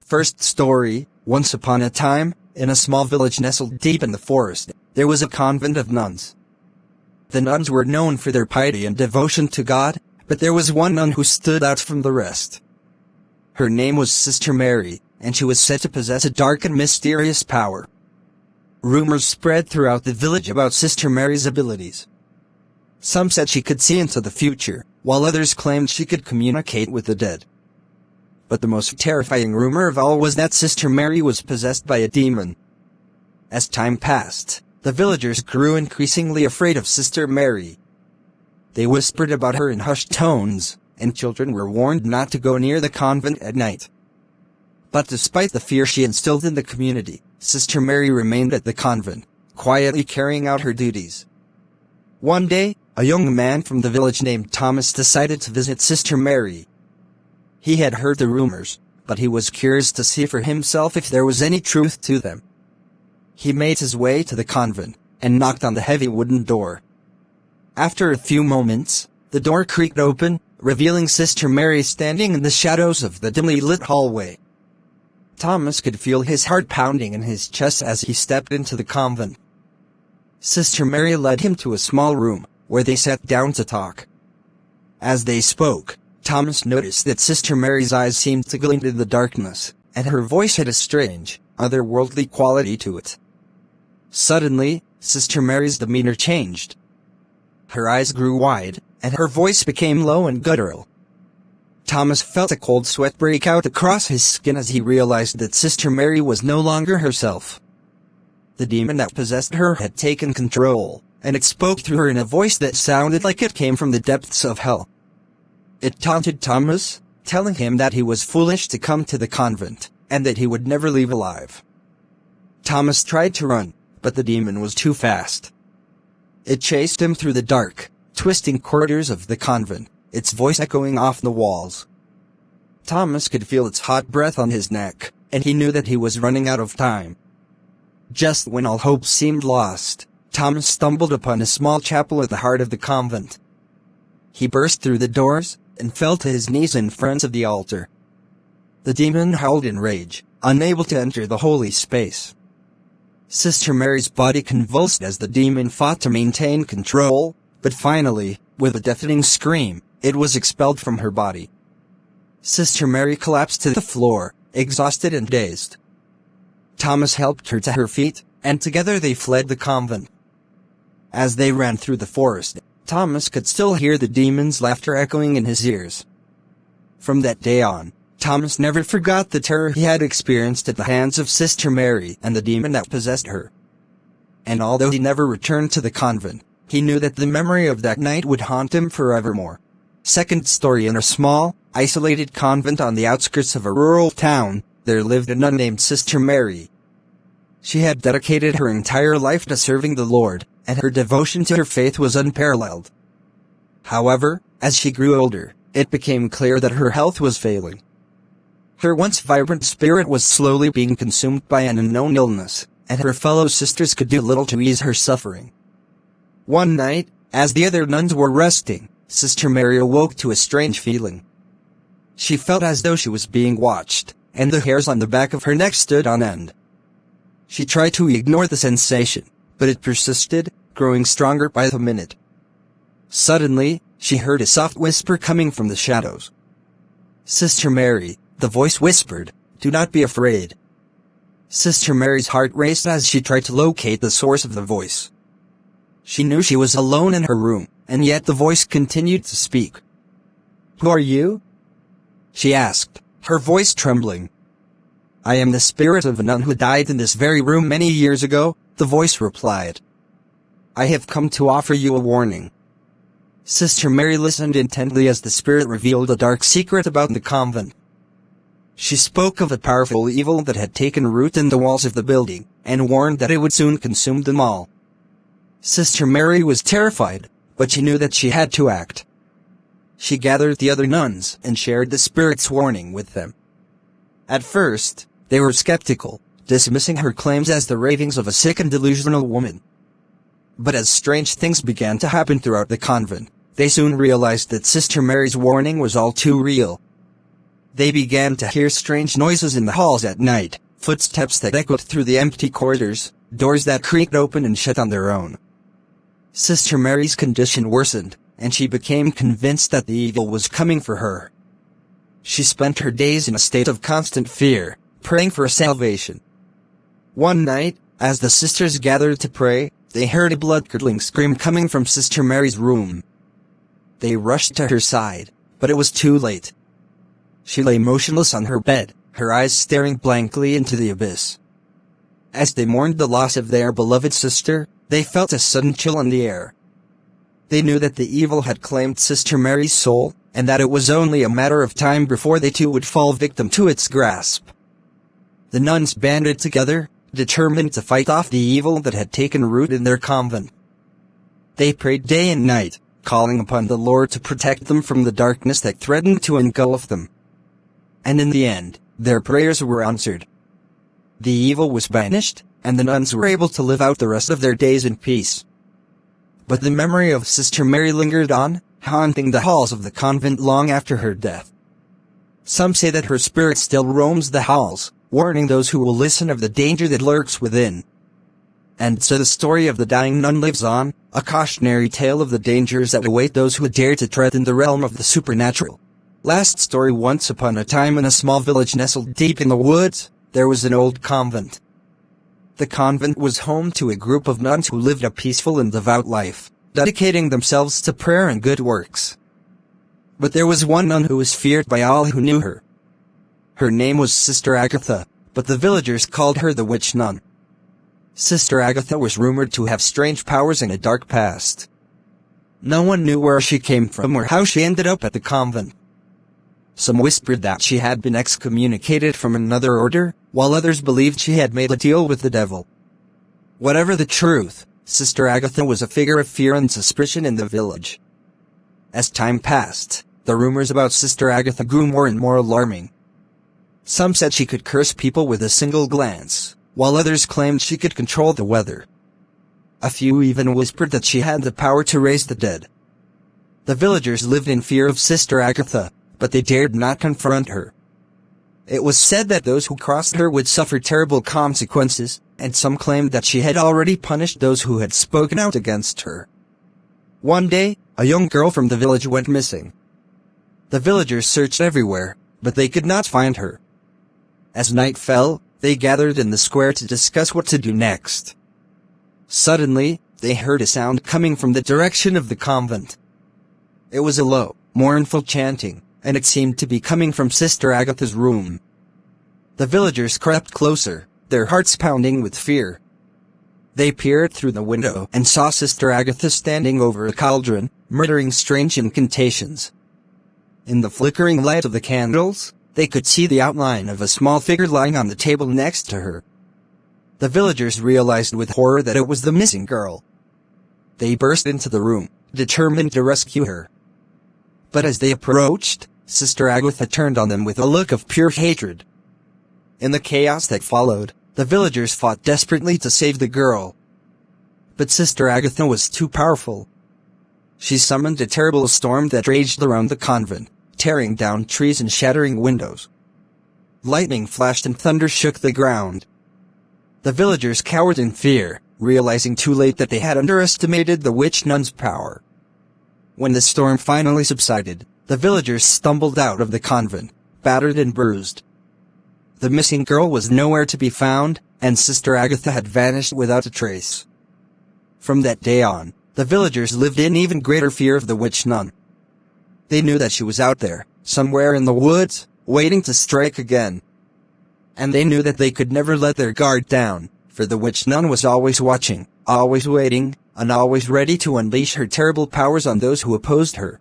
First story, once upon a time, in a small village nestled deep in the forest, there was a convent of nuns. The nuns were known for their piety and devotion to God, but there was one nun who stood out from the rest. Her name was Sister Mary, and she was said to possess a dark and mysterious power. Rumors spread throughout the village about Sister Mary's abilities. Some said she could see into the future, while others claimed she could communicate with the dead. But the most terrifying rumor of all was that Sister Mary was possessed by a demon. As time passed, the villagers grew increasingly afraid of Sister Mary. They whispered about her in hushed tones, and children were warned not to go near the convent at night. But despite the fear she instilled in the community, Sister Mary remained at the convent, quietly carrying out her duties. One day, a young man from the village named Thomas decided to visit Sister Mary. He had heard the rumors, but he was curious to see for himself if there was any truth to them. He made his way to the convent, and knocked on the heavy wooden door. After a few moments, the door creaked open, revealing Sister Mary standing in the shadows of the dimly lit hallway. Thomas could feel his heart pounding in his chest as he stepped into the convent. Sister Mary led him to a small room, where they sat down to talk. As they spoke, Thomas noticed that Sister Mary's eyes seemed to glint in the darkness, and her voice had a strange, otherworldly quality to it. Suddenly, Sister Mary's demeanor changed. Her eyes grew wide, and her voice became low and guttural. Thomas felt a cold sweat break out across his skin as he realized that Sister Mary was no longer herself. The demon that possessed her had taken control, and it spoke through her in a voice that sounded like it came from the depths of hell. It taunted Thomas, telling him that he was foolish to come to the convent, and that he would never leave alive. Thomas tried to run, but the demon was too fast. It chased him through the dark, twisting corridors of the convent, its voice echoing off the walls. Thomas could feel its hot breath on his neck, and he knew that he was running out of time. Just when all hope seemed lost, Thomas stumbled upon a small chapel at the heart of the convent. He burst through the doors, and fell to his knees in front of the altar. The demon howled in rage, unable to enter the holy space. Sister Mary's body convulsed as the demon fought to maintain control, but finally, with a deafening scream, it was expelled from her body. Sister Mary collapsed to the floor, exhausted and dazed. Thomas helped her to her feet, and together they fled the convent. As they ran through the forest, Thomas could still hear the demon's laughter echoing in his ears. From that day on, Thomas never forgot the terror he had experienced at the hands of Sister Mary and the demon that possessed her. And although he never returned to the convent, he knew that the memory of that night would haunt him forevermore. Second story. In a small, isolated convent on the outskirts of a rural town, there lived a nun named Sister Mary. She had dedicated her entire life to serving the Lord, and her devotion to her faith was unparalleled. However, as she grew older, it became clear that her health was failing. Her once vibrant spirit was slowly being consumed by an unknown illness, and her fellow sisters could do little to ease her suffering. One night, as the other nuns were resting, Sister Mary awoke to a strange feeling. She felt as though she was being watched, and the hairs on the back of her neck stood on end. She tried to ignore the sensation, but it persisted, growing stronger by the minute. Suddenly, she heard a soft whisper coming from the shadows. "Sister Mary," the voice whispered, "do not be afraid." Sister Mary's heart raced as she tried to locate the source of the voice. She knew she was alone in her room, and yet the voice continued to speak. "Who are you?" she asked, her voice trembling. "I am the spirit of a nun who died in this very room many years ago," the voice replied. "I have come to offer you a warning." Sister Mary listened intently as the spirit revealed a dark secret about the convent. She spoke of a powerful evil that had taken root in the walls of the building, and warned that it would soon consume them all. Sister Mary was terrified, but she knew that she had to act. She gathered the other nuns and shared the spirit's warning with them. At first, they were skeptical, dismissing her claims as the ravings of a sick and delusional woman. But as strange things began to happen throughout the convent, they soon realized that Sister Mary's warning was all too real. They began to hear strange noises in the halls at night, footsteps that echoed through the empty corridors, doors that creaked open and shut on their own. Sister Mary's condition worsened, and she became convinced that the evil was coming for her. She spent her days in a state of constant fear, praying for salvation. One night, as the sisters gathered to pray, they heard a blood-curdling scream coming from Sister Mary's room. They rushed to her side, but it was too late. She lay motionless on her bed, her eyes staring blankly into the abyss. As they mourned the loss of their beloved sister, they felt a sudden chill in the air. They knew that the evil had claimed Sister Mary's soul, and that it was only a matter of time before they too would fall victim to its grasp. The nuns banded together, determined to fight off the evil that had taken root in their convent. They prayed day and night, calling upon the Lord to protect them from the darkness that threatened to engulf them. And in the end, their prayers were answered. The evil was banished, and the nuns were able to live out the rest of their days in peace. But the memory of Sister Mary lingered on, haunting the halls of the convent long after her death. Some say that her spirit still roams the halls, warning those who will listen of the danger that lurks within. And so the story of the dying nun lives on, a cautionary tale of the dangers that await those who dare to tread in the realm of the supernatural. Last story: once upon a time, in a small village nestled deep in the woods, there was an old convent. The convent was home to a group of nuns who lived a peaceful and devout life, dedicating themselves to prayer and good works. But there was one nun who was feared by all who knew her. Her name was Sister Agatha, but the villagers called her the Witch Nun. Sister Agatha was rumored to have strange powers and a dark past. No one knew where she came from or how she ended up at the convent. Some whispered that she had been excommunicated from another order, while others believed she had made a deal with the devil. Whatever the truth, Sister Agatha was a figure of fear and suspicion in the village. As time passed, the rumors about Sister Agatha grew more and more alarming. Some said she could curse people with a single glance, while others claimed she could control the weather. A few even whispered that she had the power to raise the dead. The villagers lived in fear of Sister Agatha, but they dared not confront her. It was said that those who crossed her would suffer terrible consequences, and some claimed that she had already punished those who had spoken out against her. One day, a young girl from the village went missing. The villagers searched everywhere, but they could not find her. As night fell, they gathered in the square to discuss what to do next. Suddenly, they heard a sound coming from the direction of the convent. It was a low, mournful chanting, and it seemed to be coming from Sister Agatha's room. The villagers crept closer, their hearts pounding with fear. They peered through the window and saw Sister Agatha standing over a cauldron, muttering strange incantations. In the flickering light of the candles, they could see the outline of a small figure lying on the table next to her. The villagers realized with horror that it was the missing girl. They burst into the room, determined to rescue her. But as they approached, Sister Agatha turned on them with a look of pure hatred. In the chaos that followed, the villagers fought desperately to save the girl. But Sister Agatha was too powerful. She summoned a terrible storm that raged around the convent, tearing down trees and shattering windows. Lightning flashed and thunder shook the ground. The villagers cowered in fear, realizing too late that they had underestimated the witch nun's power. When the storm finally subsided, the villagers stumbled out of the convent, battered and bruised. The missing girl was nowhere to be found, and Sister Agatha had vanished without a trace. From that day on, the villagers lived in even greater fear of the witch nun. They knew that she was out there, somewhere in the woods, waiting to strike again. And they knew that they could never let their guard down, for the witch nun was always watching, always waiting, and always ready to unleash her terrible powers on those who opposed her.